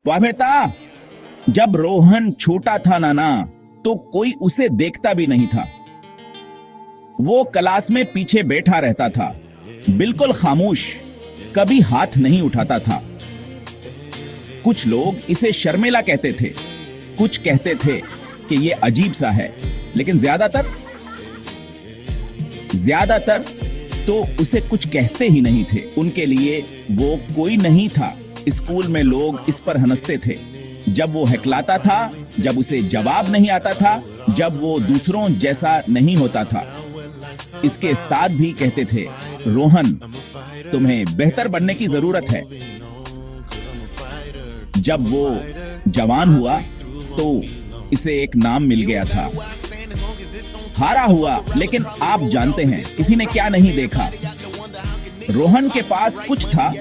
वाह बेटा, जब रोहन छोटा था नाना तो कोई उसे देखता भी नहीं था। वो क्लास में पीछे बैठा रहता था, बिल्कुल खामोश, कभी हाथ नहीं उठाता था। कुछ लोग इसे शर्मिला कहते थे, कुछ कहते थे कि ये अजीब सा है, लेकिन ज्यादातर तो उसे कुछ कहते ही नहीं थे। उनके लिए वो कोई नहीं था। स्कूल में लोग इस पर हंसते थे जब वो हकलाता था, जब उसे जवाब नहीं आता था, जब वो दूसरों जैसा नहीं होता था। इसके उस्ताद भी कहते थे, रोहन, तुम्हें बेहतर बनने की जरूरत है। जब वो जवान हुआ तो इसे एक नाम मिल गया था, हारा हुआ। लेकिन आप जानते हैं किसी ने क्या नहीं देखा। रोहन के पास कुछ था,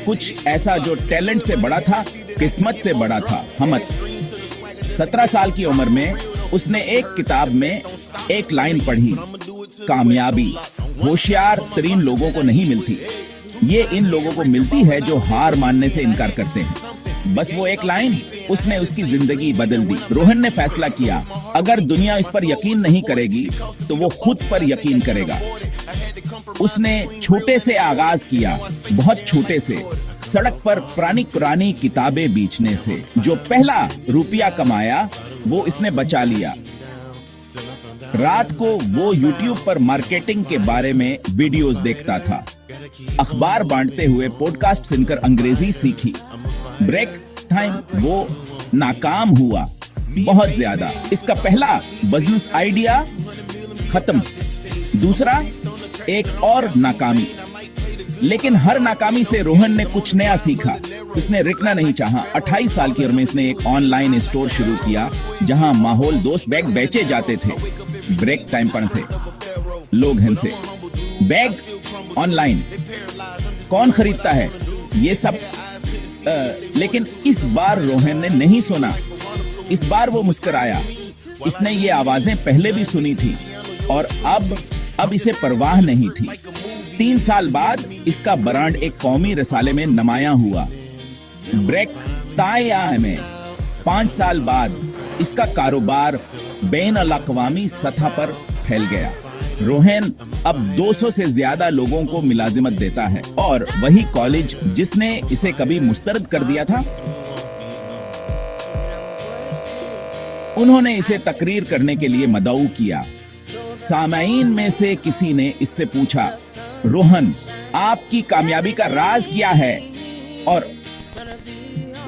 कुछ ऐसा जो टैलेंट से बड़ा था, किस्मत से बड़ा था, हिम्मत। 17 साल की उम्र में उसने एक किताब में एक लाइन पढ़ी, कामयाबी होशियार तरीन लोगों को नहीं मिलती, ये इन लोगों को मिलती है जो हार मानने से इनकार करते हैं। बस वो एक लाइन, उसने उसकी जिंदगी बदल दी। रोहन ने फैसला किया, अगर दुनिया इस पर यकीन नहीं करेगी तो वो खुद पर यकीन करेगा। उसने छोटे से आगाज किया, बहुत छोटे से, सड़क पर पुरानी किताबें बेचने से। जो पहला रुपया कमाया वो इसने बचा लिया। रात को वो YouTube पर मार्केटिंग के बारे में वीडियोस देखता था, अखबार बांटते हुए पॉडकास्ट सुनकर अंग्रेजी सीखी। ब्रेक टाइम वो नाकाम हुआ बहुत ज्यादा। इसका पहला बिजनेस आइडिया खत्म, दूसरा एक और नाकामी। लेकिन हर नाकामी से रोहन ने कुछ नया सीखा। उसने रुकना नहीं चाहा। 28 साल की उम्र में इसने एक ऑनलाइन स्टोर शुरू किया जहां माहौल दोस्त बैग बेचे जाते थे। ब्रेक टाइम पर से लोग हंसे, बैग ऑनलाइन कौन खरीदता है ये सब। लेकिन इस बार रोहन ने नहीं सुना। इस बार वो मुस्कुराया। इसने ये आवाजें पहले भी सुनी थी और अब इसे परवाह नहीं थी। 3 साल बाद इसका ब्रांड एक कौमी रसाले में नुमायां हुआ, ब्रेक ताया में। 5 साल बाद इसका कारोबार बैन अल-अक़वामी सतह पर फैल गया। रोहन अब 200 से ज्यादा लोगों को मुलाजिमत देता है, और वही कॉलेज जिसने इसे कभी मुस्तरद कर दिया था, उन्होंने इसे तकरीर करने के लिए मदऊ किया। सामाईन में से किसी ने इससे पूछा, रोहन, आपकी कामयाबी का राज क्या है? और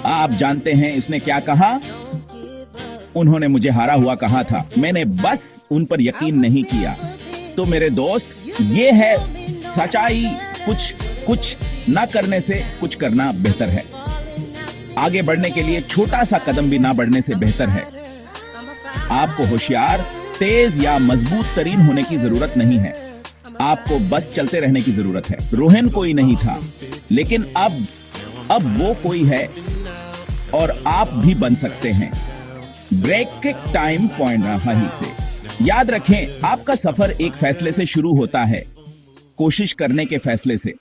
आप जानते हैं इसने क्या कहा? उन्होंने मुझे हारा हुआ कहा था, मैंने बस उन पर यकीन नहीं किया। तो मेरे दोस्त, ये है सच्चाई। कुछ ना करने से कुछ करना बेहतर है। आगे बढ़ने के लिए छोटा सा कदम भी ना बढ़ने से बेहतर है। आपको होशियार, तेज या मजबूत तरीन होने की जरूरत नहीं है, आपको बस चलते रहने की जरूरत है। रोहन कोई नहीं था, लेकिन अब वो कोई है, और आप भी बन सकते हैं। ब्रेक टाइम पॉइंट रहा से याद रखें, आपका सफर एक फैसले से शुरू होता है, कोशिश करने के फैसले से।